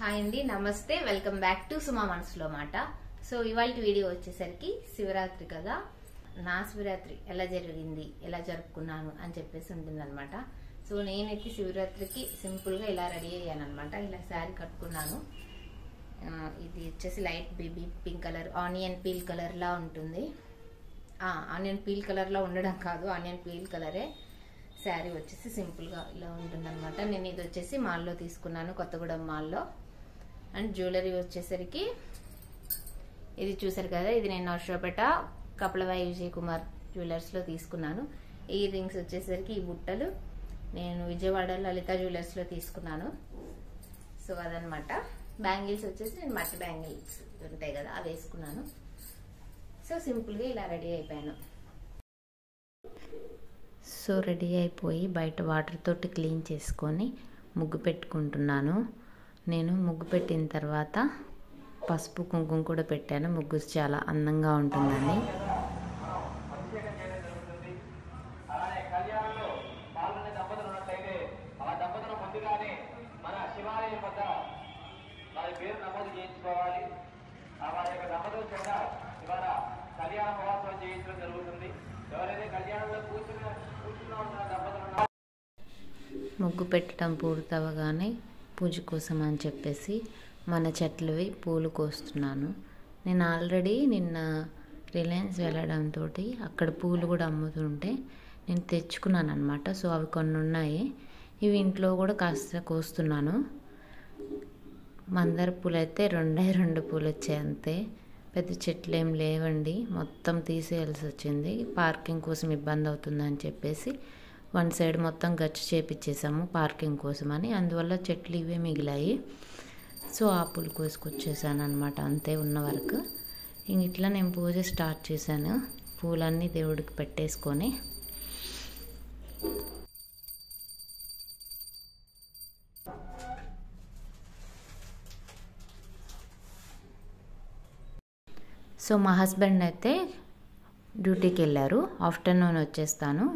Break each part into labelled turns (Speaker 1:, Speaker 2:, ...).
Speaker 1: Hi అండి, నమస్తే. Welcome back to Suma మనసులో మాట. సో ఇవాళ వీడియో వచ్చేసరికి శివరాత్రి కదా, నా శివరాత్రి ఎలా జరిగింది, ఎలా జరుపుకున్నాను అని చెప్పేసి ఉంటుందన్నమాట. సో నేనైతే శివరాత్రికి సింపుల్గా ఇలా రెడీ అయ్యాను అనమాట. ఇలా శారీ కట్టుకున్నాను. ఇది వచ్చేసి light baby pink colour, onion peel colour లా ఉంటుంది. ఆనియన్ పీల్ కలర్ లా ఉండడం కాదు, ఆనియన్ పీల్ కలరే. శారీ వచ్చేసి సింపుల్గా ఇలా ఉంటుందన్నమాట. నేను ఇది వచ్చేసి మాల్లో తీసుకున్నాను, కొత్తగూడెం మాల్లో. అండ్ జ్యువెలరీ వచ్చేసరికి ఇది చూసారు కదా, ఇది నేను నర్సరావుపేట కపిలవాయి విజయ్ కుమార్ జ్యువెలర్స్లో తీసుకున్నాను. ఈ రింగ్స్ వచ్చేసరికి ఈ బుట్టలు నేను విజయవాడ లలిత జ్యువెలర్స్లో తీసుకున్నాను. సో అదనమాట. బ్యాంగిల్స్ వచ్చేసి నేను మట్టి బ్యాంగిల్స్ ఉంటాయి కదా, అవి వేసుకున్నాను. సో సింపుల్గా ఇలా రెడీ అయిపోయాను. సో రెడీ అయిపోయి బయట వాటర్ తోటి క్లీన్ చేసుకొని ముగ్గు పెట్టుకుంటున్నాను. నేను ముగ్గు పెట్టిన తర్వాత పసుపు కుంకుమ కూడా పెట్టాను, ముగ్గు చాలా అందంగా ఉంటుందని. ముగ్గు పెట్టడం పూర్తవగానే పూజ కోసం అని చెప్పేసి మన చెట్లవి పూలు కోస్తున్నాను. నేను ఆల్రెడీ నిన్న రిలయన్స్ వెళ్ళడంతో అక్కడ పూలు కూడా అమ్ముతుంటే నేను తెచ్చుకున్నాను అనమాట. సో అవి కొన్ని ఉన్నాయి, ఇవి ఇంట్లో కూడా కాస్త కోస్తున్నాను. మందార పూలు అయితే రెండు పూలు వచ్చాయి అంతే, పెద్ద చెట్లు ఏం లేవండి. మొత్తం తీసేయాల్సి వచ్చింది, పార్కింగ్ కోసం ఇబ్బంది అవుతుందని చెప్పేసి వన్ సైడ్ మొత్తం గచ్చు చేపించేసాము పార్కింగ్ కోసం అని. అందువల్ల చెట్లు ఇవే మిగిలాయి. సో ఆ పూలు కోసుకొచ్చేసాను అనమాట, అంతే ఉన్న వరకు. ఇట్లా నేను పూజ స్టార్ట్ చేశాను. పూలన్నీ దేవుడికి పెట్టేసుకొని సో మా హస్బెండ్ అయితే డ్యూటీకి వెళ్ళారు, ఆఫ్టర్నూన్ వచ్చేస్తాను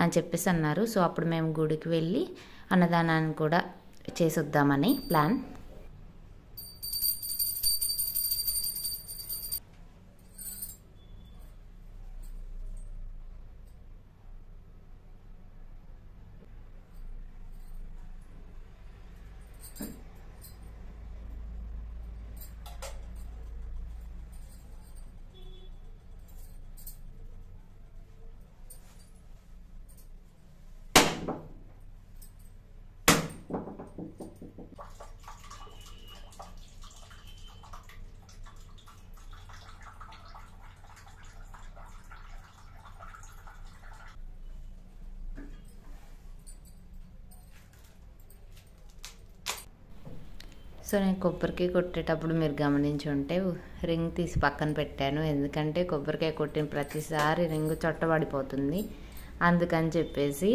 Speaker 1: అని చెప్పేసి అన్నారు. సో అప్పుడు మేము గుడికి వెళ్ళి అన్నదానాన్ని కూడా చేసొద్దామని ప్లాన్. సో నేను కొబ్బరికాయ కొట్టేటప్పుడు మీరు గమనించి ఉంటే రింగ్ తీసి పక్కన పెట్టాను, ఎందుకంటే కొబ్బరికాయ కొట్టిన ప్రతిసారి రింగు చొట్టబడిపోతుంది అందుకని చెప్పేసి.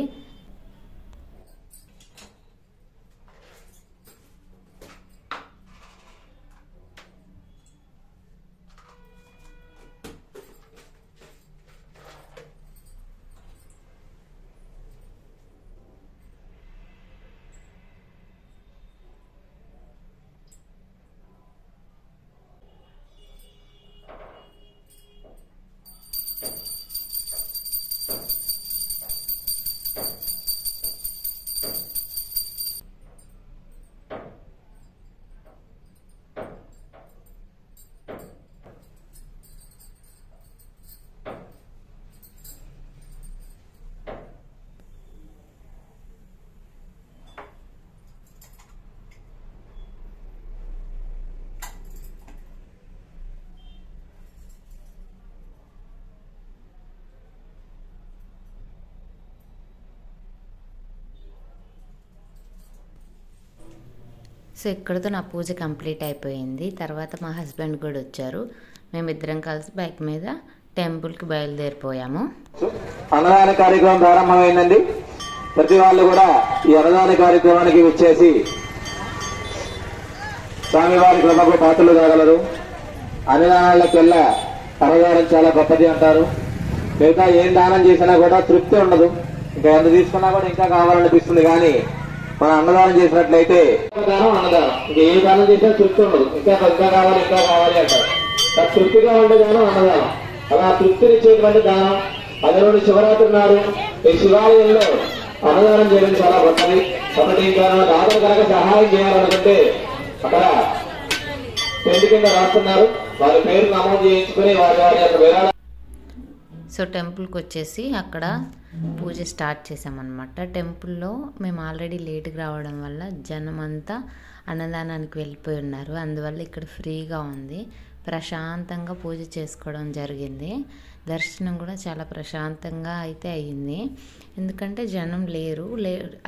Speaker 1: సో ఇక్కడితో నా పూజ కంప్లీట్ అయిపోయింది. తర్వాత మా హస్బెండ్ కూడా వచ్చారు, మేమిద్దరం కలిసి బైక్ మీద టెంపుల్కి బయలుదేరిపోయాము.
Speaker 2: అన్నదాన కార్యక్రమం ప్రారంభమైందండి. ప్రతి వాళ్ళు కూడా ఈ అన్నదాన కార్యక్రమానికి వచ్చేసి స్వామివారి కృపకు పాత్రలు కాగలరు. అన్నదానాలకెల్లా అన్నదానం చాలా గొప్పది అంటారు. మిగతా ఏం దానం చేసినా కూడా తృప్తి ఉండదు, ఇంకా ఎంత తీసుకున్నా కూడా ఇంకా కావాలనిపిస్తుంది. కానీ మనం అన్నదానం చేసినట్లయితే దానం అన్నదానం ఇంకా ఏ దానం చేసినా తృప్తి ఉండదు, ఇంకా కావాలి ఇంకా కావాలి అంటారు. తృప్తిగా ఉండే దానం అన్నదానం. అలా తృప్తినిచ్చేటువంటి దానం. అదే రోజు శివరాత్రి నాడు ఈ శివాలయంలో అన్నదానం చేయడం చాలా గొప్పది. కాబట్టి ఇంకా దాతలు కనుక సహాయం చేయాలనుకుంటే అక్కడ పెళ్లి కింద రాస్తున్నారు, వారి పేరు నమోదు చేయించుకుని వారి యొక్క విరాళాలు.
Speaker 1: సో టెంపుల్కి వచ్చేసి అక్కడ పూజ స్టార్ట్ చేసామన్నమాట. టెంపుల్లో మేము ఆల్రెడీ లేట్గా రావడం వల్ల జనం అంతా అన్నదానానికి వెళ్ళిపోయి ఉన్నారు. అందువల్ల ఇక్కడ ఫ్రీగా ఉంది, ప్రశాంతంగా పూజ చేసుకోవడం జరిగింది. దర్శనం కూడా చాలా ప్రశాంతంగా అయితే అయ్యింది, ఎందుకంటే జనం లేరు.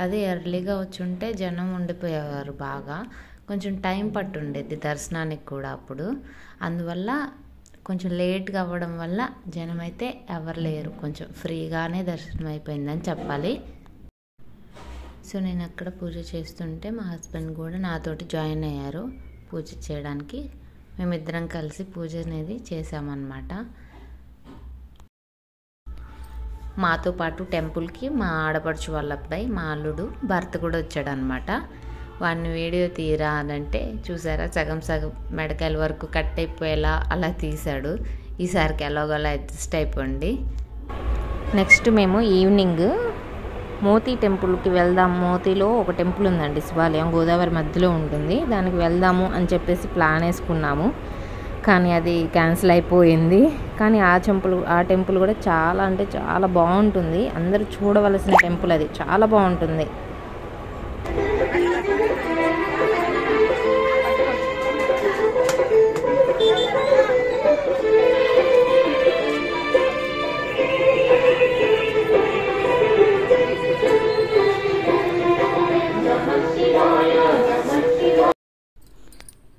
Speaker 1: అదే ఎర్లీగా వచ్చి ఉంటే జనం ఉండిపోయేవారు, బాగా కొంచెం టైం పట్టుండేది దర్శనానికి కూడా అప్పుడు. అందువల్ల కొంచెం లేట్గా అవ్వడం వల్ల జనం అయితే ఎవరు లేరు, కొంచెం ఫ్రీగానే దర్శనం అయిపోయిందని చెప్పాలి. సో నేను అక్కడ పూజ చేస్తుంటే మా హస్బెండ్ కూడా నాతోటి జాయిన్ అయ్యారు పూజ చేయడానికి. మేమిద్దరం కలిసి పూజ అనేది చేసామన్నమాట. మాతో పాటు టెంపుల్కి మా ఆడపడుచు వాళ్ళ అబ్బాయి, మా అల్లుడు భర్త కూడా వచ్చాడనమాట. వాడిని వీడియో తీరా అనంటే చూసారా, సగం సగం మెడకాయల వరకు కట్ అయిపోయేలా అలా తీశాడు. ఈసారికి ఎలాగోలా అడ్జస్ట్ అయిపోండి. నెక్స్ట్ మేము ఈవినింగ్ మోతీ టెంపుల్కి వెళ్దాం. మోతీలో ఒక టెంపుల్ ఉందండి, శివాలయం, గోదావరి మధ్యలో ఉంటుంది. దానికి వెళ్దాము అని చెప్పేసి ప్లాన్ వేసుకున్నాము, కానీ అది క్యాన్సిల్ అయిపోయింది. కానీ ఆ టెంపుల్ కూడా చాలా అంటే చాలా బాగుంటుంది. అందరూ చూడవలసిన టెంపుల్, అది చాలా బాగుంటుంది.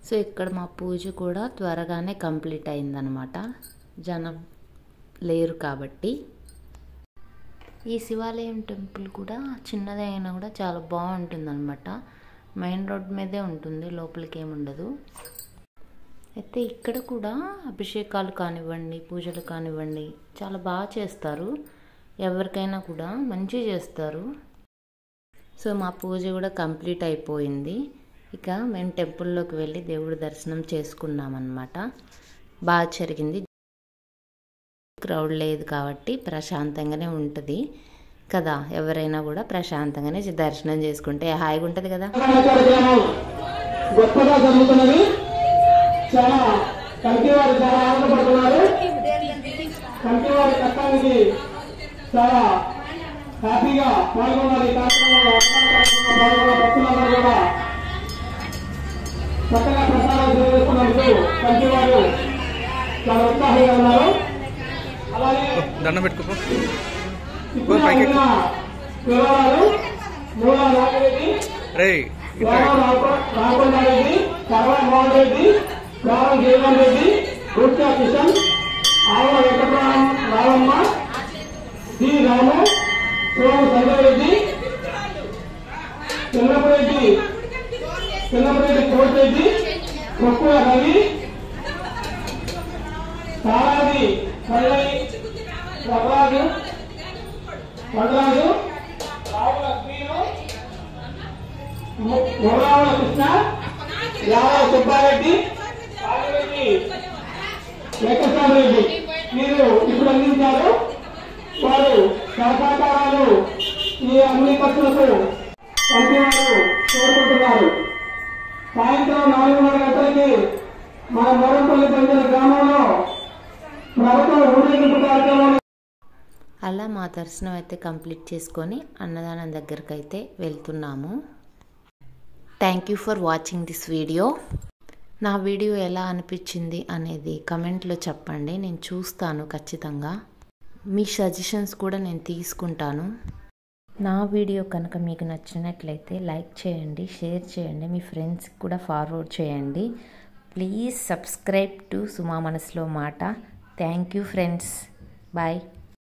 Speaker 1: సో ఇక్కడ మా పూజ కూడా త్వరగానే కంప్లీట్ అయిందనమాట, జనం లేరు కాబట్టి. ఈ శివాలయం టెంపుల్ కూడా చిన్నదే అయినా కూడా చాలా బాగుంటుందన్నమాట. మెయిన్ రోడ్ మీదే ఉంటుంది, లోపలికి ఏముండదు. అయితే ఇక్కడ కూడా అభిషేకాలు కానివ్వండి, పూజలు కానివ్వండి చాలా బాగా చేస్తారు. ఎవరికైనా కూడా మంచిగా చేస్తారు. సో మా పూజ కూడా కంప్లీట్ అయిపోయింది. ఇక మేము టెంపుల్లోకి వెళ్ళి దేవుడి దర్శనం చేసుకున్నామన్నమాట. బాగా జరిగింది, క్రౌడ్ లేదు కాబట్టి ప్రశాంతంగానే ఉంటుంది కదా. ఎవరైనా కూడా ప్రశాంతంగానే దర్శనం చేసుకుంటే హాయిగా ఉంటుంది కదా.
Speaker 2: గొప్పగా జరుగుతున్నది, చాలా కంటివారు చాలా ఆనందపడుతున్నారు. కంటివారి కష్టానికి చాలా హ్యాపీగా పాల్గొన్నారు. ఈ కార్యక్రమంలో పాల్గొన్న భక్తులందరూ కూడా చక్కగా ప్రసారాలు చేస్తున్నందుకు కంటివారు చాలా ఉత్సాహంగా ఉన్నారు. అలాగే
Speaker 3: దండం పెట్టుకో
Speaker 2: వివరాలు మూలా నాగిరెడ్డి, రాఘవరెడ్డి, కర్ర మోహన్ రెడ్డి, రావం జీవన్ రెడ్డి, గుర్తా కిషన్, ఆవుల వెంకటరామ రావమ్మ, డి రాము, సోము సంజయ్ రెడ్డి, చిన్నపరెడ్డి కోటిరెడ్డి, కొక్కుల రవి, సారాది కల్లయ్య, వరరాజు, రావుల శ్రీను, ముర్రావుల కృష్ణ, యాదవ్ సుబ్బారెడ్డి, ఆదిరెడ్డి వెంకటరామరెడ్డి వీరు ఇప్పుడు అందించారు. వారు సహకారాలు ఈ అన్ని ఖర్చులకు పంపిణీ కోరుకుంటున్నారు. సాయంత్రం 4:30 గంటలకి మన మోరంపల్లి పంచాయతీ గ్రామంలో ప్రభుత్వం ఊరేగింపు కార్యక్రమం.
Speaker 1: అలా మా దర్శనం అయితే కంప్లీట్ చేసుకొని అన్నదానం దగ్గరికి అయితే వెళ్తున్నాము. Thank you for watching this video. నా వీడియో ఎలా అనిపించింది అనేది కమెంట్లో చెప్పండి, నేను చూస్తాను ఖచ్చితంగా. మీ సజెషన్స్ కూడా నేను తీసుకుంటాను. నా వీడియో కనుక మీకు నచ్చినట్లయితే లైక్ చేయండి, షేర్ చేయండి, మీ ఫ్రెండ్స్కి కూడా ఫార్వర్డ్ చేయండి. ప్లీజ్ సబ్స్క్రైబ్ టు సుమా మనసులో మాట. Thank you friends, bye.